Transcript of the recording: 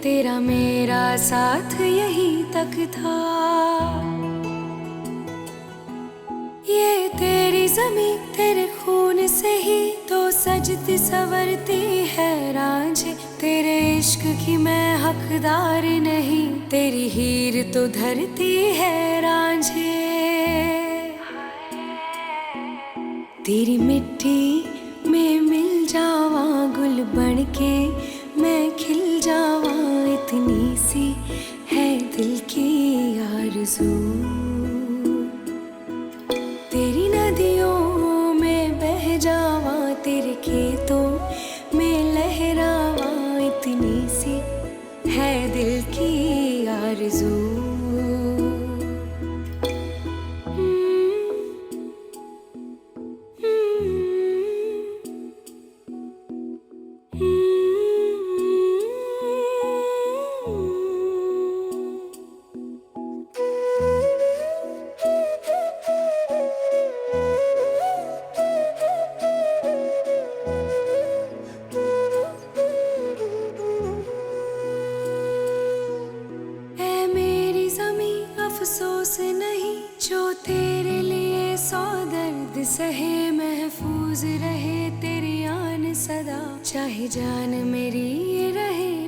तेरा मेरा साथ यही तक था। ये तेरी ज़मीं तेरे खून से ही तो सजती संवरती है रांझे। तेरे इश्क की मैं हकदार नहीं, तेरी हीर तो धरती है रांझे। तेरी मिट्टी में मिल जावा गुल बन के मैं खिल जावा, इतनी सी है दिल की आरज़ू। तेरी नदियों में बह जावा, तेरे खेतों में लहरावा, इतनी सी है दिल की आरज़ू। अफसोस नहीं जो तेरे लिए सौ दर्द सहे, महफूज रहे तेरी आन सदा, चाहे जान मेरी ये रहे